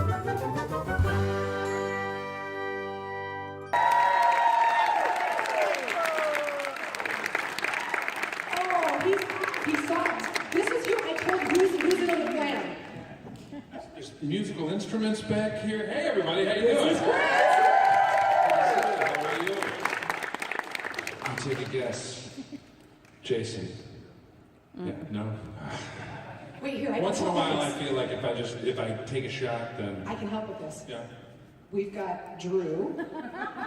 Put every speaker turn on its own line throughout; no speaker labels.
He sucked. This is who I told who's it on the plan.
There's musical instruments back here. Hey everybody, how you doing?
This is great.
How are you? You take a guess. Jason. Yeah, no?
Wait, here, I can
Once in a
help
while I
with this.
feel like if I take a shot, then...
I can help with this.
Yeah.
We've got Drew.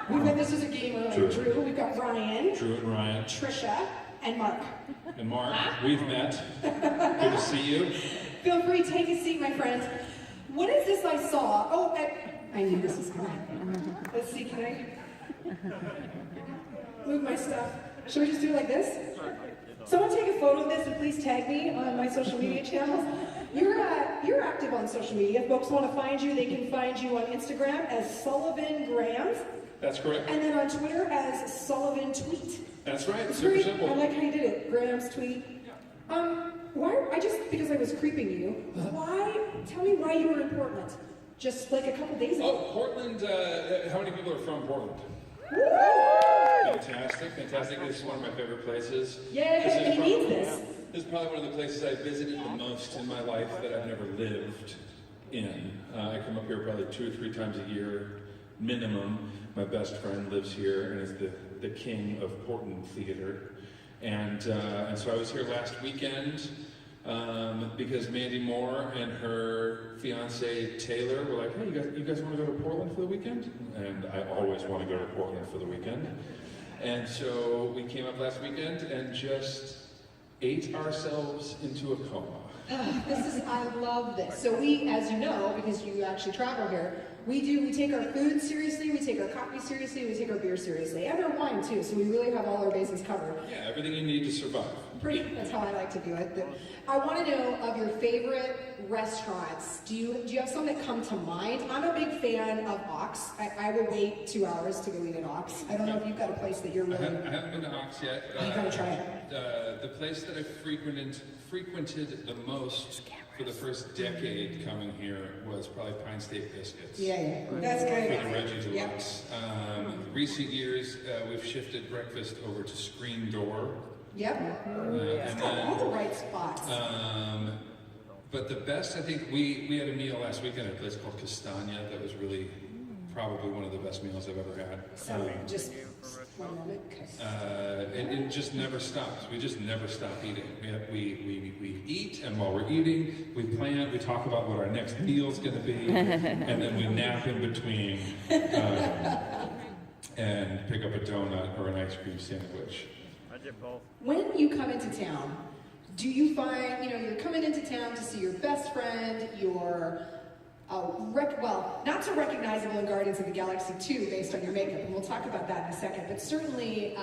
This is a game earlier. Drew. We've got Ryan.
Drew and Ryan.
Trisha. And Mark.
And Mark, we've met. Good to see you.
Feel free, take a seat, my friends. What is this I saw? Oh, I knew this was gonna happen. Let's see, can I move my stuff? Should we just do it like this? Someone take a photo of this and please tag me on my social media channels. You're active on social media. If folks want to find you, they can find you on Instagram as Sullivan Grams.
That's correct.
And then on Twitter as Sullivan Tweet.
That's right,
It's
super
very,
simple.
I like how you did it. Grams Tweet. Because I was creeping you, tell me why you were in Portland? Just like a couple days ago.
Oh, Portland, how many people are from Portland? Fantastic. This is one of my favorite places.
Yeah, and he needs this.
This is probably one of the places I visited the most in my life that I've never lived in. I come up here probably 2 or 3 times a year, minimum. My best friend lives here and is the king of Portland theater. And so I was here last weekend because Mandy Moore and her fiance Taylor were like, hey, you guys want to go to Portland for the weekend? And I always want to go to Portland for the weekend. And so we came up last weekend and just ate ourselves into a coma.
I love this. So we, as you know, because you actually travel here, we take our food seriously, we take our coffee seriously, we take our beer seriously, and our wine too, so we really have all our bases covered.
Yeah, everything you need to survive.
That's how I like to do it. I want to know of your favorite restaurants. Do you have some that come to mind? I'm a big fan of Ox. I will wait 2 hours to go eat at Ox. I don't know if you've got a place that you're really...
I haven't been to Ox yet.
You gotta try it.
The place that I frequented the most for the first decade coming here was probably Pine State Biscuits.
Yeah. That's good.
For the Reggie Deluxe. Recent years, we've shifted breakfast over to Screen Door.
Yep. It's got all the right spots.
But the best, I think, we had a meal last weekend at a place called Castagna that was really probably one of the best meals I've ever had.
So just 1 moment. Okay.
And it just never stops. We just never stop eating. We eat, and while we're eating, we plan, we talk about what our next meal's going to be, and then we nap in between and pick up a donut or an ice cream sandwich.
When you come into town, do you find, you're coming into town to see your best friend, your, not so recognizable in Guardians of the Galaxy 2 based on your makeup, and we'll talk about that in a second, but certainly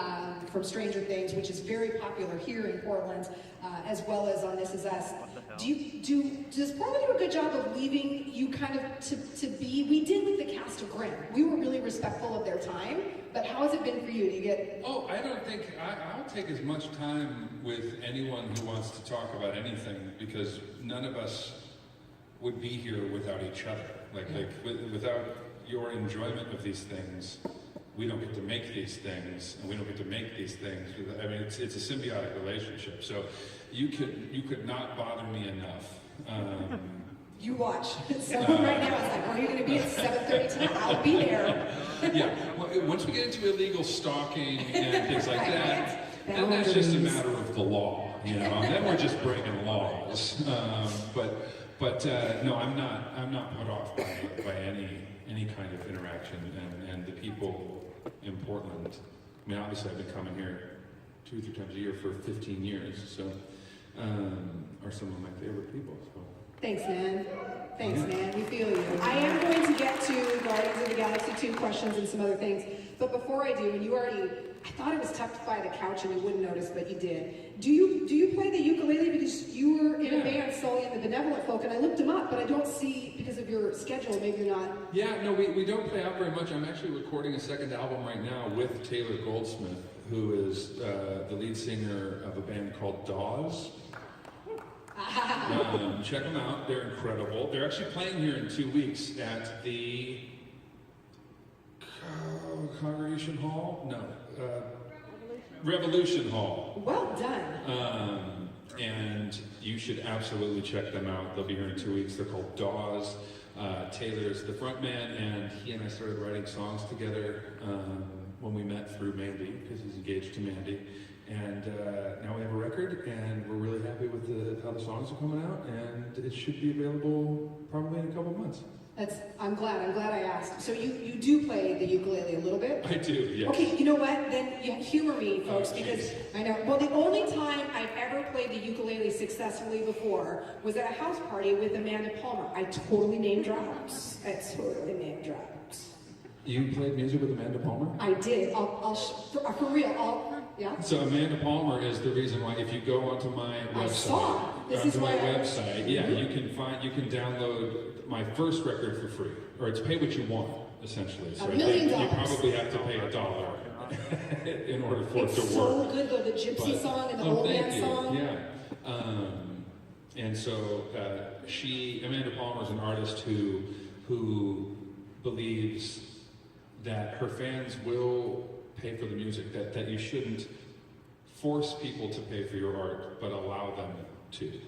from Stranger Things, which is very popular here in Portland, as well as on This Is Us. Does Portland do a good job of leaving you kind of to be, we did with the cast of Grimm. We were really respectful of their time, but how has it been for you? Do you get...
Oh, I don't think, I'll take as much time with anyone who wants to talk about anything, because none of us would be here without each other. Without your enjoyment of these things, we don't get to make these things, and we don't get to make these things. I mean, it's a symbiotic relationship. So you could not bother me enough.
You watch. Someone right now is like, are you going to be at 7:30 tonight? I'll be there.
Yeah. Well, once we get into illegal stalking and things like that, then that's just a matter of the law, Then we're just breaking laws. But no, I'm not put off by any kind of interaction, and the people in Portland. I mean, obviously I've been coming here 2 or 3 times a year for 15 years, so are some of my favorite people. So.
Thanks, man. We feel you. I am going to get to Guardians of the Galaxy 2 questions and some other things, but before I do, and I thought it was tucked by the couch and you wouldn't notice, but you did. Do you play the ukulele? Because you were in a band, Sully and the Benevolent Folk, and I looked them up, but I don't see, because of your schedule, maybe you're not...
Yeah, no, we don't play out very much. I'm actually recording a second album right now with Taylor Goldsmith, who is the lead singer of a band called Dawes. Check them out. They're incredible. They're actually playing here in 2 weeks at the Congregation Hall? No. Revolution Hall.
Well done.
And you should absolutely check them out. They'll be here in 2 weeks. They're called Dawes. Taylor's the front man, and he and I started writing songs together when we met through Mandy, because he's engaged to Mandy. And now we have a record, and we're really happy with how the songs are coming out, and it should be available probably in a couple months.
I'm glad I asked. So you do play the ukulele a little bit?
I do, yes.
Okay, you know what? Then humor me, folks, because
geez.
I know. Well, the only time I've ever played the ukulele successfully before was at a house party with Amanda Palmer. I totally name drops.
You played music with Amanda Palmer?
I did. For real. Yeah.
So Amanda Palmer is the reason why, if you go onto my website, yeah, you can download my first record for free, or it's pay what you want, essentially. So
$1 million.
You probably have to pay $1 in order for it to work.
It's so good though, the Gypsy song and the old man song.
Yeah. And so Amanda Palmer is an artist who believes that her fans will pay for the music, that you shouldn't force people to pay for your art, but allow them to.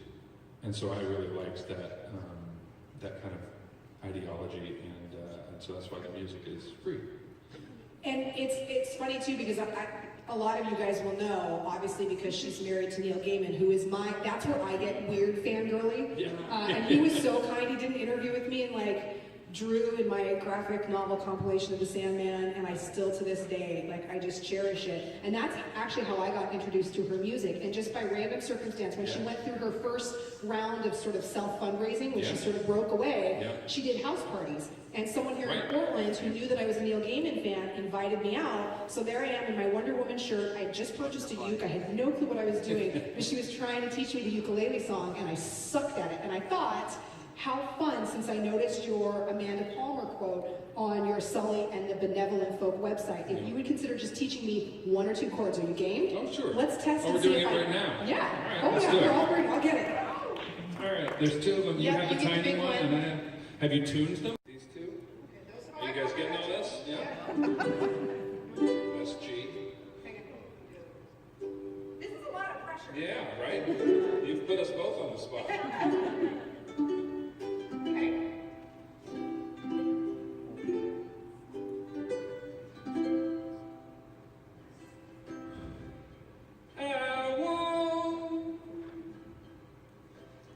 And so I really liked that kind of ideology, and so that's why the music is free.
And it's funny too, because a lot of you guys will know, obviously, because she's married to Neil Gaiman, who is that's where I get weird fangirly.
Yeah.
And he was so kind, he did an interview with me and drew in my graphic novel compilation of The Sandman, and I still to this day, I just cherish it. And that's actually how I got introduced to her music. And just by random circumstance, when she went through her first round of sort of self-fundraising, when she sort of broke away, she did house parties. And someone here in Portland who knew that I was a Neil Gaiman fan invited me out. So there I am in my Wonder Woman shirt. I just purchased a uke. I had no clue what I was doing. But she was trying to teach me the ukulele song, and I sucked at it. And I thought, how fun, since I noticed your Amanda Palmer quote on your Sully and the Benevolent Folk website. If you would consider just teaching me 1 or 2 chords. Are you game?
Oh, sure.
Let's test and
we're
see
doing
if
it right now.
Yeah.
All right, let's do it.
We're all ready. I'll get it.
All right, there's 2 of them. You have the tiny one, and have you tuned them? These 2? Are you guys getting all this? Yeah? That's G.
This is a lot of pressure.
Yeah, right? You've put us both on the spot.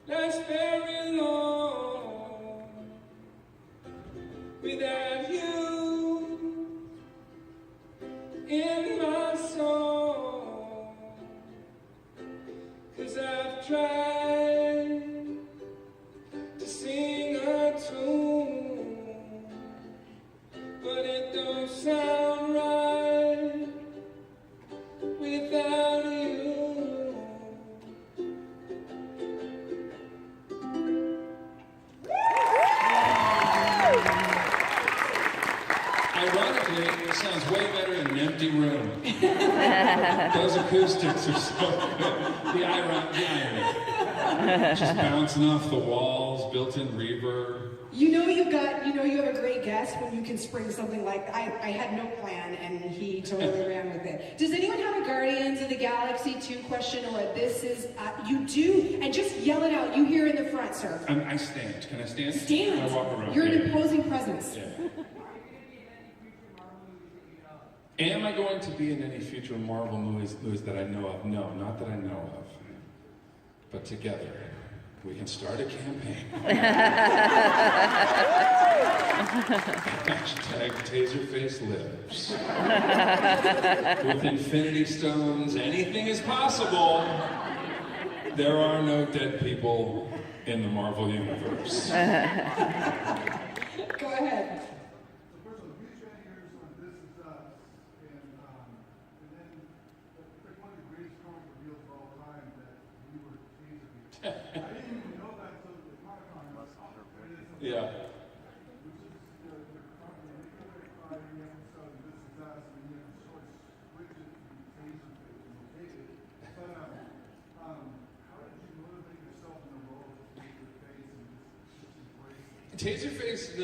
Last very long without you in my soul, 'cause I've tried to sing a tune, but it don't sound right without you. Ironically, it sounds way better in an empty room. Those acoustics are so good. The irony. Just bouncing off the walls, built-in reverb.
You know you have a great guest when you can spring something like I had no plan and he totally ran with it. Does anyone have a Guardians of the Galaxy 2 question, or this is you do, and just yell it out. You here in the front, sir.
I stand. Can I stand?
Stand.
I walk around.
You're an imposing presence.
Yeah. Am I going to be in any future Marvel movies that I know of? No, not that I know of. But together, we can start a campaign. Hashtag TaserFace lives. With Infinity Stones, anything is possible. There are no dead people in the Marvel Universe.
Go ahead.
Yeah. TaserFace,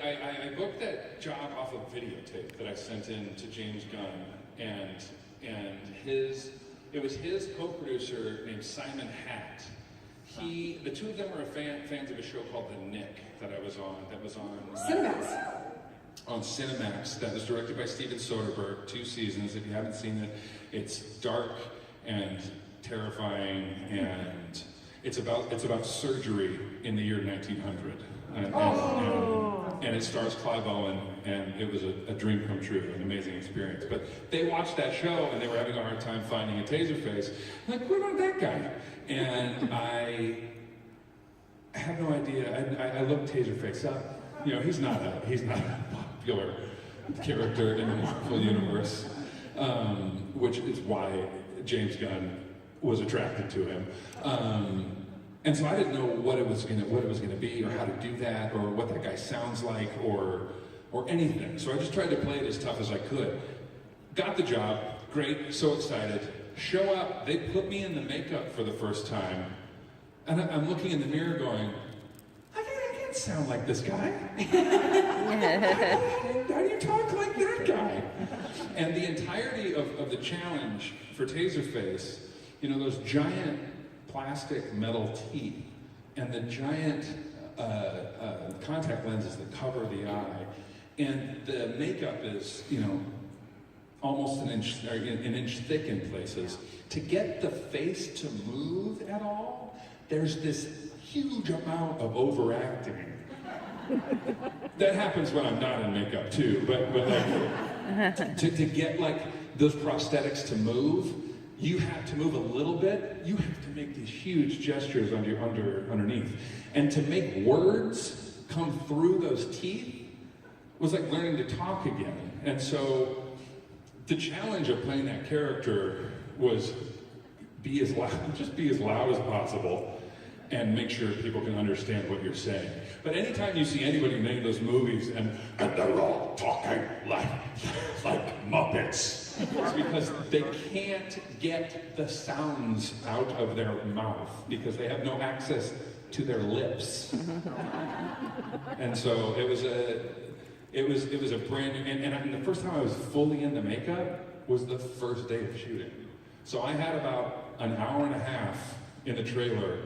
I booked that job off of videotape that I sent in to James Gunn, and it was his co-producer named Simon Hatt. The two of them were fans of a show called The Nick that I was on. That was on
Cinemax.
On Cinemax. That was directed by Steven Soderbergh. 2 seasons. If you haven't seen it, it's dark and terrifying, and it's about surgery in the year 1900. And it stars Clive Owen, and it was a dream come true, an amazing experience. But they watched that show, and they were having a hard time finding a TaserFace. I'm like, what about that guy? And I have no idea. I looked TaserFace up. You know, he's not a popular character in the Marvel universe, which is why James Gunn was attracted to him. And so I didn't know what it was gonna be, or how to do that, or what that guy sounds like, or anything. So I just tried to play it as tough as I could. Got the job, great, so excited. Show up, they put me in the makeup for the first time, and I'm looking in the mirror going, I can't sound like this guy. How do you talk like that guy? And the entirety of the challenge for TaserFace, you know, those giant plastic metal teeth and the giant contact lenses that cover the eye, and the makeup is, you know, almost an inch thick in places. To get the face to move at all, there's this huge amount of overacting. That happens when I'm not in makeup too, but like to get like those prosthetics to move, you have to move a little bit. You have to make these huge gestures underneath. And to make words come through those teeth was like learning to talk again. And so the challenge of playing that character was be as loud as possible and make sure people can understand what you're saying. But anytime you see anybody in any of those movies and they're all talking like Muppets, it's because they can't get the sounds out of their mouth because they have no access to their lips. And so it was a brand new, and the first time I was fully in the makeup was the first day of shooting. So I had about an hour and a half in the trailer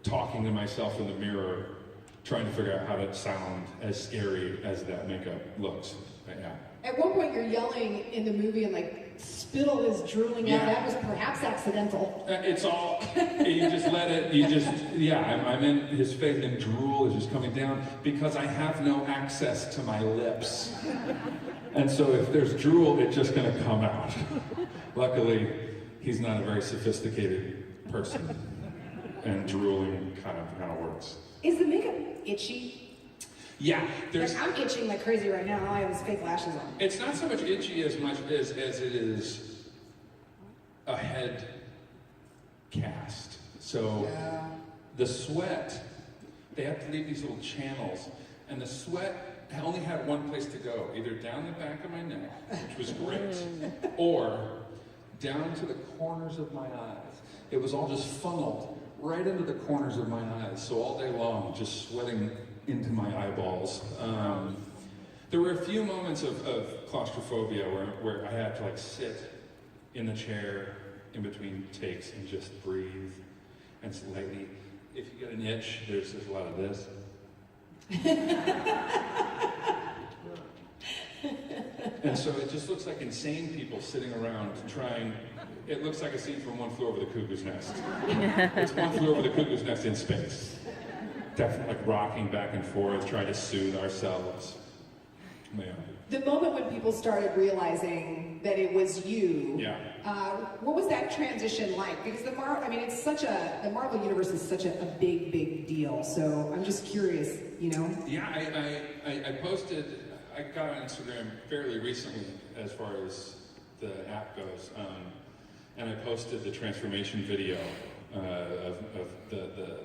talking to myself in the mirror, trying to figure out how to sound as scary as that makeup looks. But yeah. At
one point you're yelling in the movie and like spittle is drooling out. That was perhaps accidental.
It's all, you just let it, I'm in his face and drool is just coming down because I have no access to my lips. And so if there's drool, it's just gonna come out. Luckily, he's not a very sophisticated person, and drooling kind of works.
Is the makeup itchy?
Yeah,
like I'm itching like crazy right now. I have his fake lashes on.
It's not so much itchy as much as it is a head cast. So the sweat, they have to leave these little channels, and the sweat only had one place to go, either down the back of my neck, which was great, or down to the corners of my eyes. It was all just funneled right into the corners of my eyes, so all day long, just sweating into my eyeballs. There were a few moments of claustrophobia where I had to like sit in the chair in between takes and just breathe and slightly. If you get an itch, there's a lot of this. And so it just looks like insane people sitting around trying. It looks like a scene from One Flew Over the Cuckoo's Nest. It's One Flew Over the Cuckoo's Nest in space. Definitely like rocking back and forth, trying to soothe ourselves. Yeah.
The moment when people started realizing that it was you, what was that transition like? Because the Marvel universe is such a big, big deal. So I'm just curious, you know?
Yeah, I posted, I got on Instagram fairly recently as far as the app goes, and I posted the transformation video of the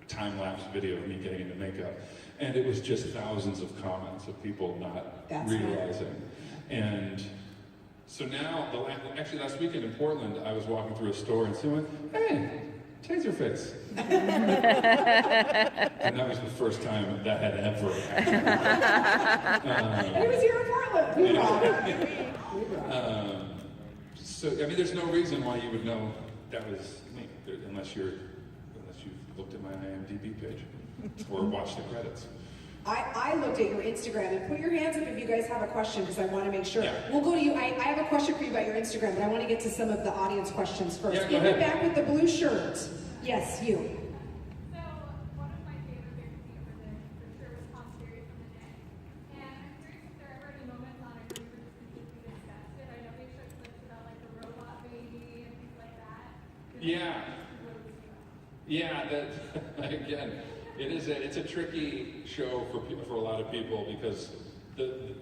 time-lapse video of me getting into makeup, and it was just thousands of comments of people not realizing. And so now, actually last weekend in Portland, I was walking through a store and someone went, hey, TaserFace. And that was the first time that had ever happened.
He was here in Portland. We
So, I mean, there's no reason why you would know that was me, unless you've looked at my IMDb page or watched the credits.
I looked at your Instagram, and put your hands up if you guys have a question, because I want to make sure.
Yeah.
We'll go to you. I have a question for you about your Instagram, but I want to get to some of the audience questions first.
Yeah, go
In the
ahead.
back with the blue shirt. Yes, you.
So, one of my favorite things to ever did, for sure, was Tom Series from the day. And I'm curious if there are ever any moments on it where you were just completely disgusted. I know they showed clips about like the robot baby and things like that.
Yeah. Yeah, that again, it's a tricky show for people, for a lot of people, because the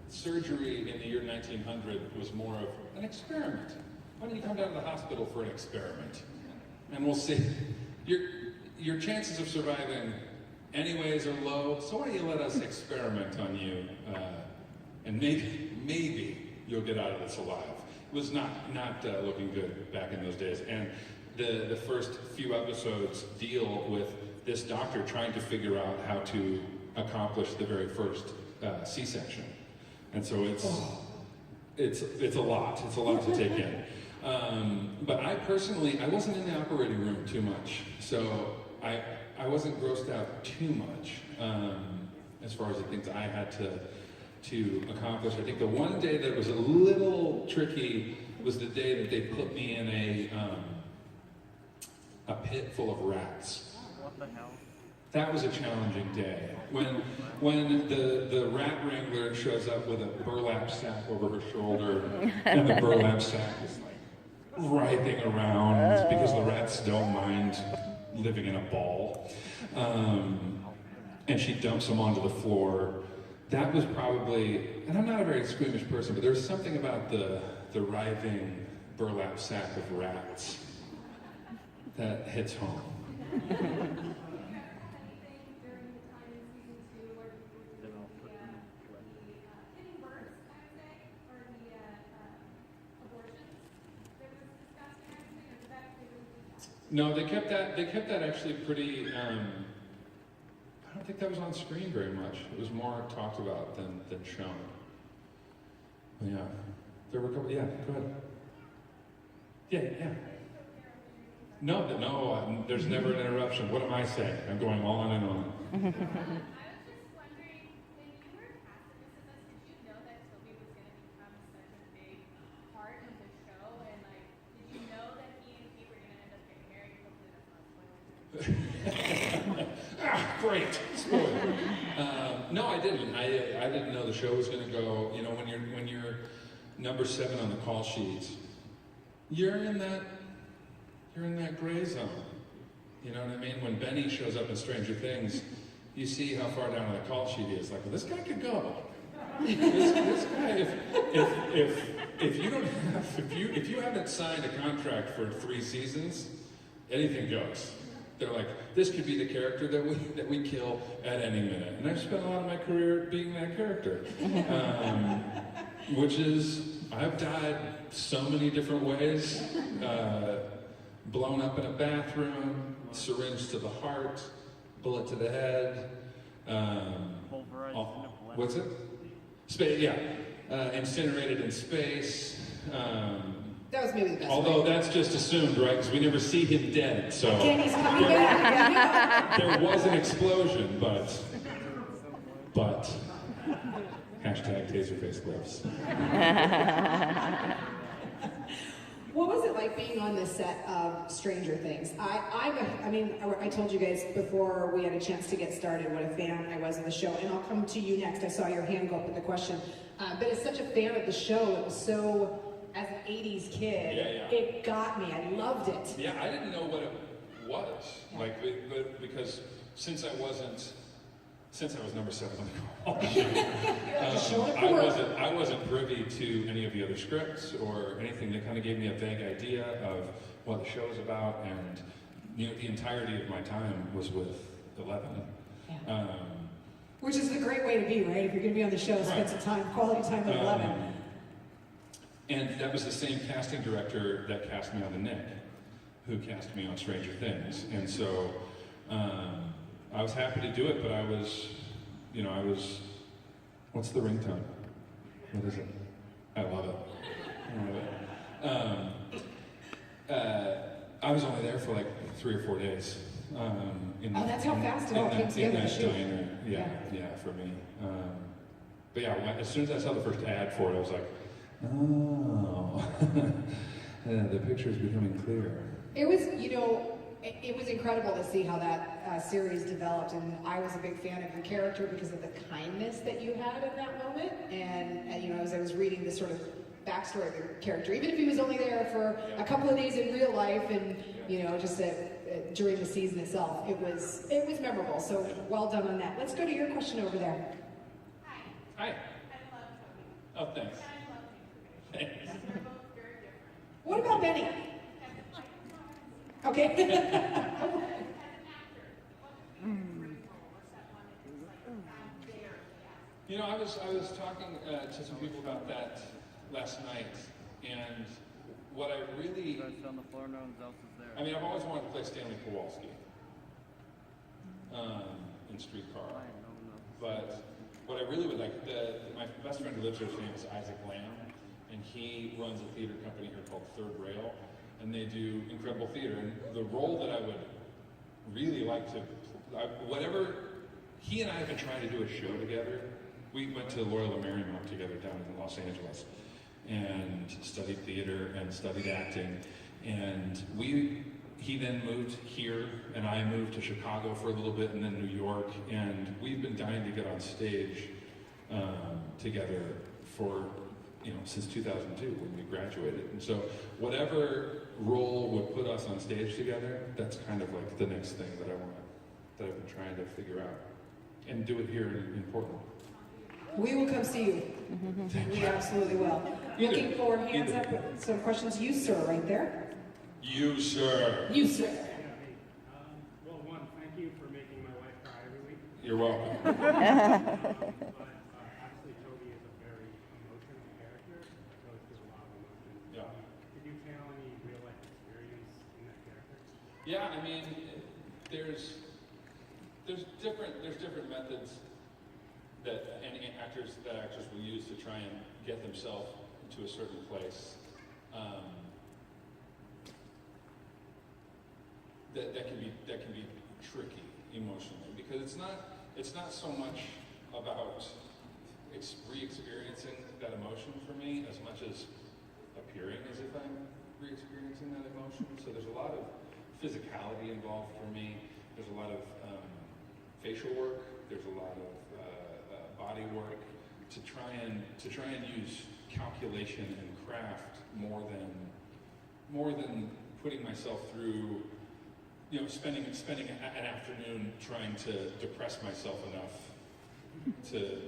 surgery in the year 1900 was more of an experiment. Why don't you come down to the hospital for an experiment, and we'll see. Your chances of surviving anyways are low, so why don't you let us experiment on you, and maybe you'll get out of this alive. It was not looking good back in those days, and the first few episodes deal with this doctor trying to figure out how to accomplish the very first C-section, and so it's a lot to take in. But I personally, I wasn't in the operating room too much, so I wasn't grossed out too much as far as the things I had to accomplish. I think the one day that was a little tricky was the day that they put me in a pit full of rats.
What the hell?
That was a challenging day. When the rat wrangler shows up with a burlap sack over her shoulder, and the burlap sack is like writhing around because the rats don't mind living in a ball, and she dumps them onto the floor. That was probably, and I'm not a very squeamish person, but there's something about the writhing burlap sack of rats that hits home. No, they kept that actually pretty, I don't think that was on screen very much. It was more talked about than shown. But yeah, there were a couple, yeah, go ahead. Yeah. No, there's never an interruption. What am I saying? I'm going on and on.
I was just wondering, when you were casted this, did you know that Toby was going to become such a big part of the show? And like, did you know that he and Kate were going to end up getting married? Hopefully that's not spoiler.
Great. Spoiler. No, I didn't. I didn't know the show was going to go. You know, when you're number 7 on the call sheet, you're in that gray zone. You know what I mean? When Benny shows up in Stranger Things, you see how far down on the call sheet he is. Like, well, this guy could go. This guy, if you haven't signed a contract for 3 seasons, anything goes. They're like, this could be the character that we kill at any minute. And I've spent a lot of my career being that character, which is, I've died so many different ways. Blown up in a bathroom, syringe to the heart, bullet to the head. What's it? Space, yeah. Incinerated in space.
That was maybe the best.
Although that's just assumed, right? Because we never see him dead. So
Again, he's coming back.
there was an explosion, but hashtag TaserFace gloves.
What was it like being on the set of Stranger Things? I told you guys before we had a chance to get started what a fan I was of the show, and I'll come to you next. I saw your hand go up with the question. But as such a fan of the show, it was so, as an 80s kid, it got me. I loved it.
Yeah, I didn't know what it was. Like, because since I was number 7 on the call sheet, I wasn't privy to any of the other scripts or anything. That kind of gave me a vague idea of what the show's about, and the entirety of my time was with 11.
Yeah. Which is the great way to be, right? If you're going to be on the show, spend some time, quality time with 11.
And that was the same casting director that cast me on The Nick, who cast me on Stranger Things, and so I was happy to do it, but I was, what's the ringtone? What is it? I love it. I was only there for like 3 or 4 days.
That's how fast it all came together.
In that diner. Yeah, for me. But yeah, as soon as I saw the first ad for it, I was like, oh, the picture is becoming clearer.
It was, it was incredible to see how that series developed, and I was a big fan of your character because of the kindness that you had in that moment. And as I was reading the sort of backstory of your character, even if he was only there for a couple of days in real life, and just during the season itself, it was memorable. So well done on that. Let's go to your question over there.
Hi.
I love Toby.
Oh, thanks.
And I love TaserFace.
Thanks.
They're both very different.
What about Benny?
And I don't know.
Okay.
As an actor, what would be your dream role? What's that one that is like out there?
I was talking to some people about that last night, and what I really...
on the floor, no one else is there.
I mean, I've always wanted to play Stanley Kowalski in Streetcar, but what I really would like, my best friend who lives here, his name is Isaac Lamb, and he runs a theater company here called Third Rail, and they do incredible theater. And the role that I would really like to, whatever, he and I have been trying to do a show together. We went to Loyola Marymount together down in Los Angeles and studied theater and studied acting. And he then moved here, and I moved to Chicago for a little bit, and then New York. And we've been dying to get on stage together for, since 2002 when we graduated. And so whatever role would put us on stage together, that's kind of like the next thing that I've been trying to figure out. And do it here in Portland.
We will come see you. We absolutely will. Looking for hands up. Some questions. You, sir, right there.
You, sir.
You, sir.
Well, one, thank you for making my wife cry every week.
You're welcome.
But obviously, Toby is a very emotional character. Goes through a lot of emotions.
Yeah.
Could you channel any real life experience in that character?
Yeah, I mean, there's different methods that actors will use to try and get themselves into a certain place. That can be tricky emotionally, because it's not so much about re-experiencing that emotion for me as much as appearing as if I'm re-experiencing that emotion. So there's a lot of physicality involved for me. There's a lot of facial work. There's a lot of body work to try and use calculation and craft more than putting myself through, spending an afternoon trying to depress myself enough to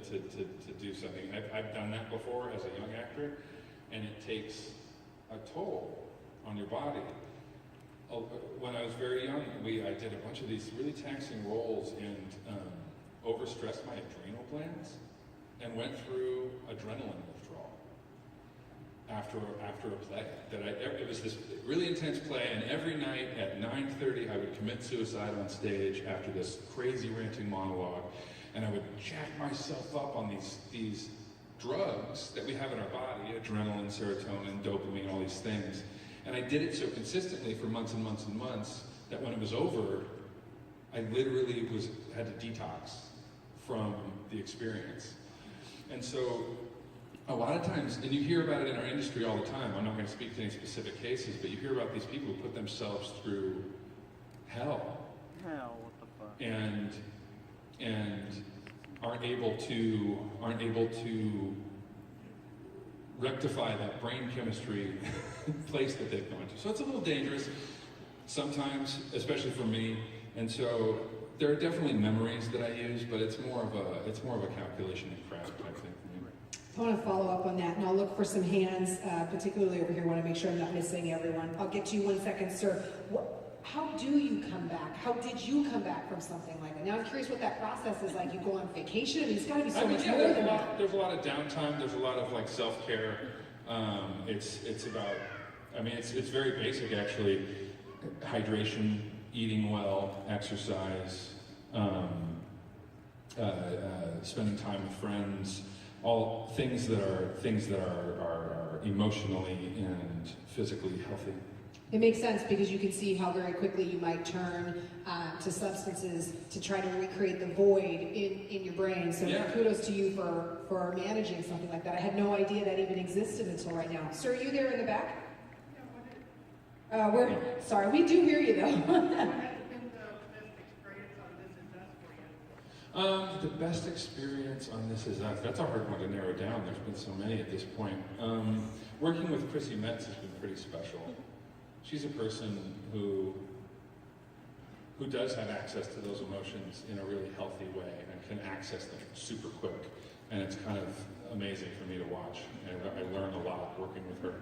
do something. I've done that before as a young actor, and it takes a toll on your body. When I was very young, I did a bunch of these really taxing roles and overstressed my adrenal glands and went through adrenaline withdrawal after a play. It was this really intense play, and every night at 9:30 I would commit suicide on stage after this crazy ranting monologue, and I would jack myself up on these drugs that we have in our body, adrenaline, serotonin, dopamine, all these things. And I did it so consistently for months and months and months that when it was over, I literally had to detox from the experience. And so a lot of times, and you hear about it in our industry all the time, I'm not going to speak to any specific cases, but you hear about these people who put themselves through hell.
What the fuck?
And aren't able to rectify that brain chemistry place that they've gone to. So it's a little dangerous sometimes, especially for me. And so there are definitely memories that I use, but it's more of a calculation and craft type thing for me.
I want to follow up on that, and I'll look for some hands, particularly over here. I want to make sure I'm not missing everyone. I'll get to you 1 second, sir. How do you come back? How did you come back from something like that? Now I'm curious what that process is like. You go on vacation? I mean, it's got to be so much more than that.
There's a lot of downtime. There's a lot of self-care. It's about. I mean, it's very basic actually. hydration, eating well, exercise, spending time with friends, all things that are emotionally and physically healthy.
It makes sense because you can see how very quickly you might turn to substances to try to recreate the void in your brain. So
Yeah.
kudos to you for managing something like that. I had no idea that even existed until right now. Sir, are you there in the back? We're sorry, we do hear you though.
The best experience on This Is Us. That's a hard one to narrow down. There's been so many at this point. Working with Chrissy Metz has been pretty special. She's a person who does have access to those emotions in a really healthy way and can access them super quick. And it's kind of amazing for me to watch. And I learn a lot working with her.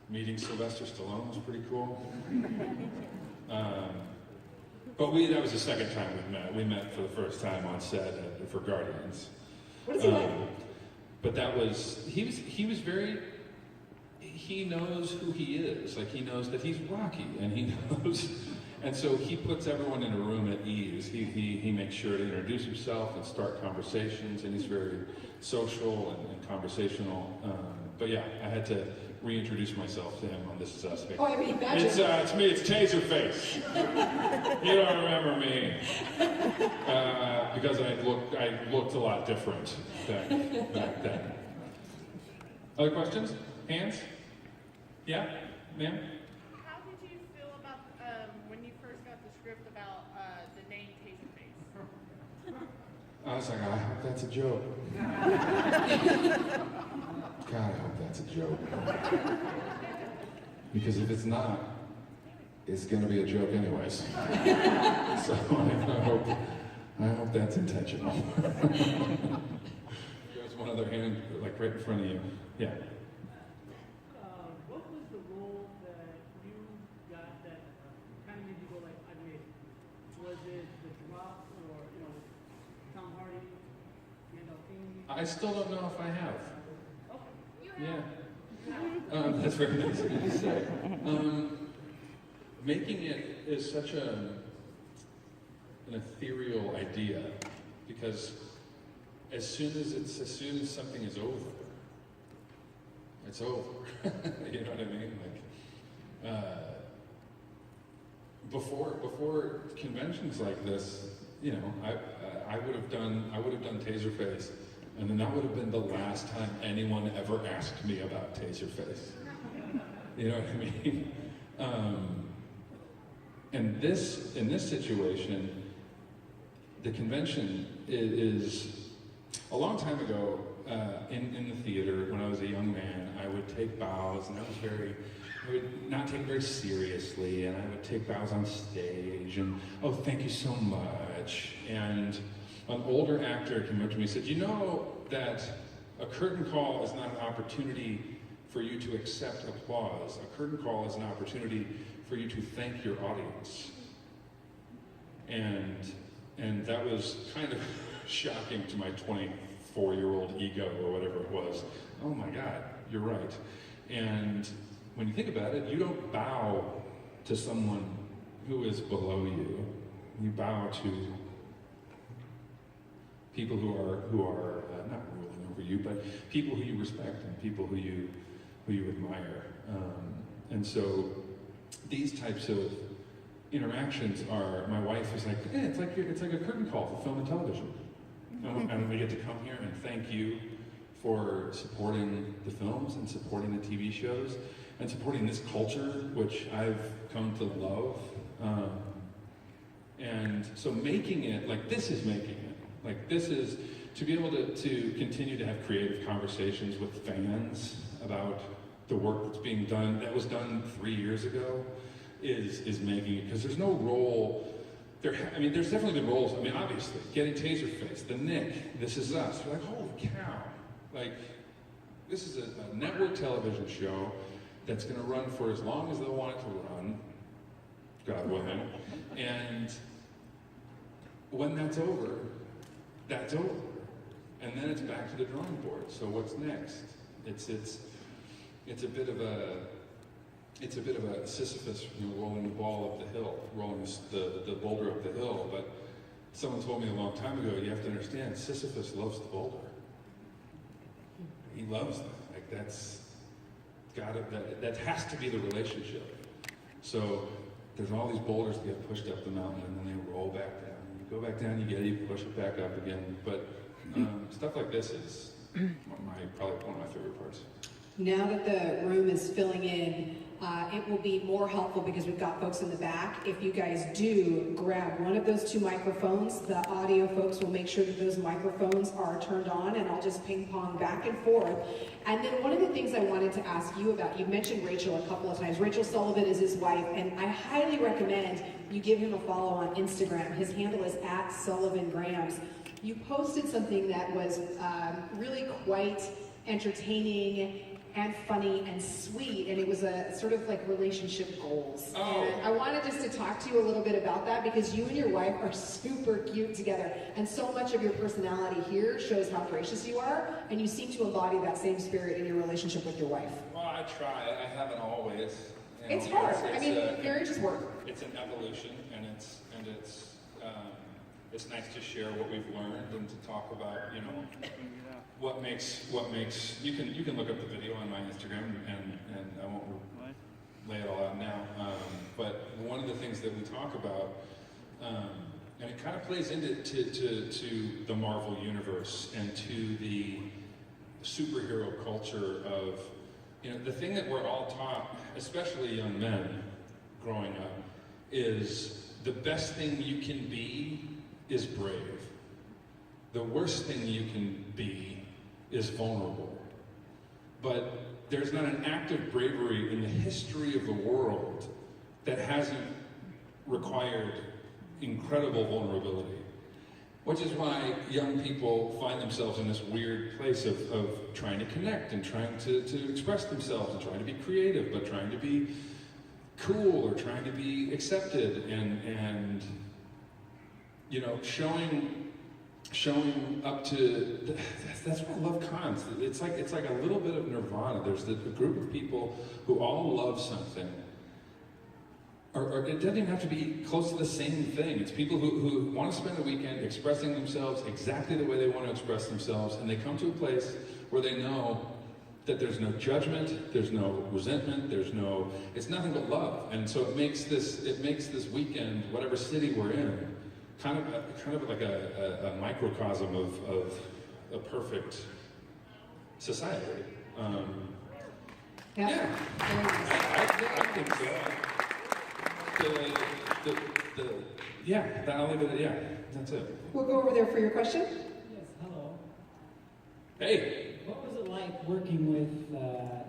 Meeting Sylvester Stallone was pretty cool. But that was the second time we met. We met for the first time on set for Guardians.
What is he like?
But he was very, he knows who he is. Like, he knows that he's Rocky, and he knows, and so he puts everyone in a room at ease. He makes sure to introduce himself and start conversations, and he's very social and conversational. But yeah, I had to reintroduce myself to him on This Is Us.
Oh, I mean, imagine.
It's me, it's TaserFace. You don't remember me. Because I looked a lot different back then. Other questions? Hands? Yeah? Ma'am?
How did you feel about when you first got the script about the name TaserFace?
I was like, I hope that's a joke. God, I hope that's a joke. Because if it's not, it's gonna be a joke anyways. So I hope that's intentional. There's one other hand, like right in front of you. Yeah.
What was the role that you got that kind of made you go like, I made it? Was it the drop or, Tom Hardy, Gandolfini?
I still don't know if I have. Yeah. That's very nice of you to say. Making it is such an ethereal idea, because as soon as something is over, it's over. You know what I mean? Like, before conventions like this, I would have done TaserFace. And then that would have been the last time anyone ever asked me about TaserFace. You know what I mean? And in this situation, the convention is a long time ago in the theater. When I was a young man, I would take bows, and I would not take it very seriously, and I would take bows on stage, and oh, thank you so much. And an older actor came up to me and said, you know that a curtain call is not an opportunity for you to accept applause. A curtain call is an opportunity for you to thank your audience. And that was kind of shocking to my 24-year-old ego or whatever it was. Oh my God, you're right. And when you think about it, you don't bow to someone who is below you. You bow to people who are not ruling over you, but people who you respect and people who you admire. And so these types of interactions are. My wife is like, it's like a curtain call for film and television, and we get to come here and thank you for supporting the films and supporting the TV shows and supporting this culture, which I've come to love. And so making it like this is making it. Like, this is, to be able to continue to have creative conversations with fans about the work that's being done, that was done 3 years ago, is making it, because there's no role, there's definitely been roles, obviously, getting TaserFace, The Nick, This Is Us, you're like, holy cow, like, this is a network television show that's gonna run for as long as they want it to run, God willing, and when that's over, that's over. And then it's back to the drawing board. So what's next? It's a bit of it's a bit of a Sisyphus, rolling the ball up the hill, rolling the boulder up the hill. But someone told me a long time ago, you have to understand, Sisyphus loves the boulder. He loves them. Like that has to be the relationship. So there's all these boulders that get pushed up the mountain, and then they roll back down. You go back down, you get it, you push it back up again. But stuff like this is probably one of my favorite parts.
Now that the room is filling in, it will be more helpful because we've got folks in the back. If you guys do grab one of those two microphones, the audio folks will make sure that those microphones are turned on, and I'll just ping pong back and forth. And then one of the things I wanted to ask you about, you mentioned Rachel a couple of times. Rachel Sullivan is his wife, and I highly recommend you give him a follow on Instagram. His handle is @SullivanGrams. You posted something that was really quite entertaining and funny and sweet, and it was a sort of like relationship goals.
Oh.
And I wanted just to talk to you a little bit about that because you and your wife are super cute together, and so much of your personality here shows how gracious you are, and you seem to embody that same spirit in your relationship with your wife.
Well, I try. I haven't always.
It's hard. I mean, marriage is work.
It's an evolution, and it's nice to share what we've learned and to talk about, what makes you can look up the video on my Instagram, and I won't lay it all out now. But one of the things that we talk about, and it kind of plays into to the Marvel universe and to the superhero culture of, the thing that we're all taught, especially young men growing up, is the best thing you can be is brave. The worst thing you can be is vulnerable. But there's not an act of bravery in the history of the world that hasn't required incredible vulnerability. Which is why young people find themselves in this weird place of trying to connect and trying to express themselves and trying to be creative, but trying to be cool or trying to be accepted and showing up to. That's why I love cons. It's like a little bit of nirvana. There's a group of people who all love something. Or it doesn't even have to be close to the same thing. It's people who want to spend the weekend expressing themselves exactly the way they want to express themselves, and they come to a place where they know that there's no judgment, there's no resentment, it's nothing but love. And so it makes this weekend, whatever city we're in, kind of like a microcosm of a perfect society. Yeah, I think so. I'll leave it. Yeah, that's it.
We'll go over there for your question.
Yes, hello.
Hey.
What was it like working with a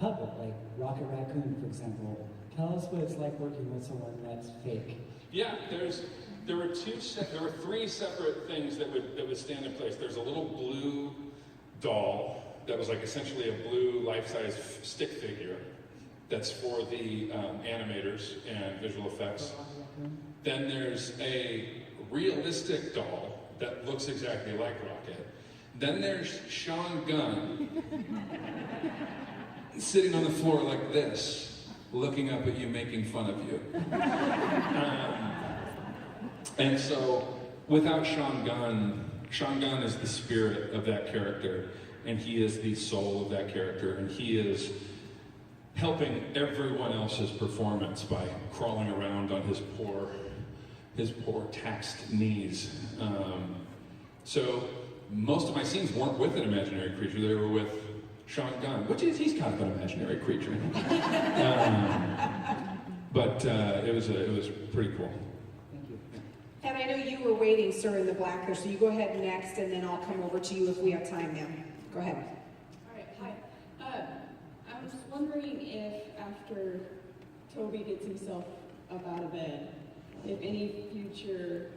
puppet, like Rocket Raccoon, for example? Tell us what it's like working with someone that's fake.
Yeah, there were three separate things that would stand in place. There's a little blue doll that was like essentially a blue life-size stick figure. That's for the animators and visual effects. Then there's a realistic doll that looks exactly like Rocket. Then there's Sean Gunn sitting on the floor like this, looking up at you, making fun of you. And so, without Sean Gunn is the spirit of that character, and he is the soul of that character, and he is helping everyone else's performance by crawling around on his poor taxed knees. So most of my scenes weren't with an imaginary creature; they were with Sean Gunn, which is he's kind of an imaginary creature. But it was pretty cool.
Thank you.
And I know you were waiting, sir, in the black there, so you go ahead next, and then I'll come over to you if we have time now. Go ahead.
All right, hi. I was wondering if after Toby gets himself up out of bed, if any future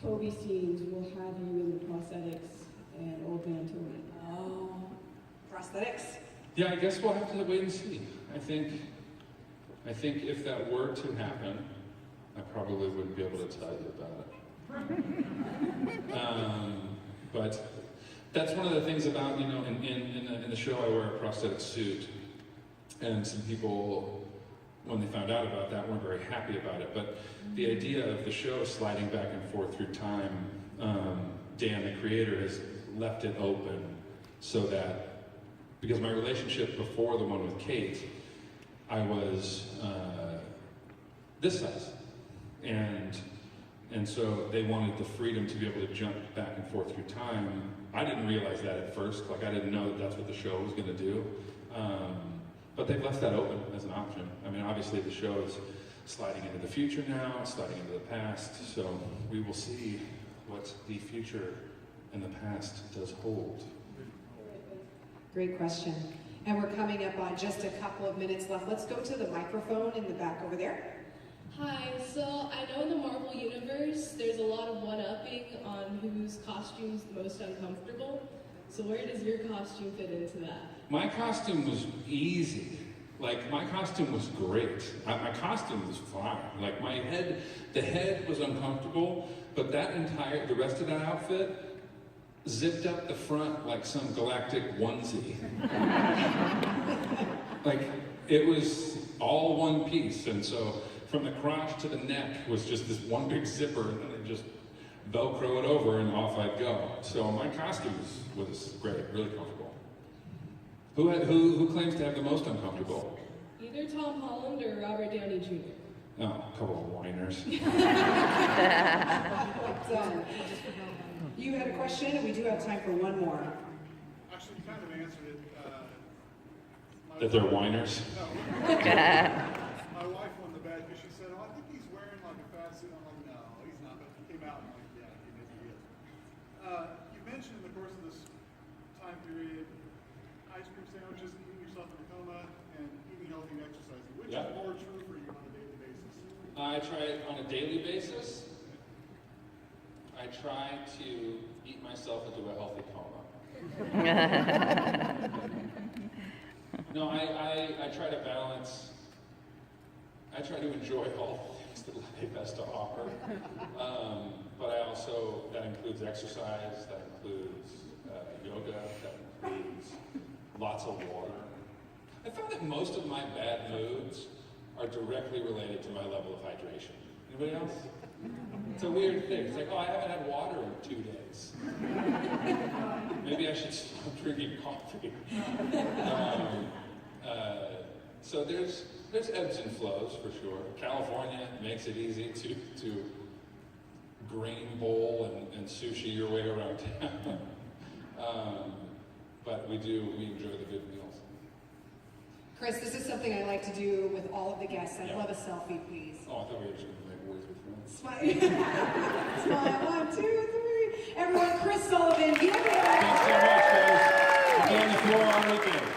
Toby scenes will have you in the prosthetics and old man Toby.
Oh, prosthetics?
Yeah, I guess we'll have to wait and see. I think if that were to happen, I probably wouldn't be able to tell you about it. But that's one of the things about, in the show I wear a prosthetic suit. And some people, when they found out about that, weren't very happy about it. But the idea of the show sliding back and forth through time, Dan, the creator, has left it open so that, because my relationship before the one with Kate, I was this size. And so they wanted the freedom to be able to jump back and forth through time. I didn't realize that at first. Like, I didn't know that that's what the show was going to do. But they've left that open as an option. I mean, obviously the show is sliding into the future now, it's sliding into the past, so we will see what the future and the past does hold.
Great question. And we're coming up on just a couple of minutes left. Let's go to the microphone in the back over there.
Hi, so I know in the Marvel Universe, there's a lot of one-upping on whose costume's the most uncomfortable. So where does your costume fit into that?
My costume was easy. Like, my costume was great. My costume was fine. Like, the head was uncomfortable, but the rest of that outfit zipped up the front like some galactic onesie. Like, it was all one piece, and so from the crotch to the neck was just this one big zipper, and then it just Velcro it over and off I'd go. So my costume was great, really comfortable. Who claims to have the most uncomfortable?
Either Tom Holland or Robert Downey Jr.
Oh, a couple of whiners.
You had a question, and we do have time for one more.
Actually, you kind of answered it.
That they're whiners?
No. My wife won the bet because she said, "Oh, I think he's wearing like a fat suit." I'm like, "No, he's not." But he came out and I'm like, "Yeah, he maybe is." You mentioned in the course of this time period, ice cream sandwiches, eating yourself in a coma, and eating healthy and exercising. Which is more true for you on a daily basis?
I try it on a daily basis. I try to eat myself into a healthy coma. No, I try to balance. I try to enjoy all the things that life has to offer. But I also, that includes exercise, that includes yoga, that includes lots of water. I found that most of my bad moods are directly related to my level of hydration. Anybody else? It's a weird thing. It's like, oh, I haven't had water in 2 days. Maybe I should stop drinking coffee. So there's ebbs and flows for sure. California makes it easy to grain bowl and sushi your way around town. But we enjoy the good meals.
Chris, this is something I like to do with all of the guests. I'd love a selfie, please.
Oh, I thought we were just going to make words with friends.
Smile. Smile. 1, 2, 3. Everyone, Chris Sullivan, give it up.
Thanks so much, guys. We'll be on the floor all weekend.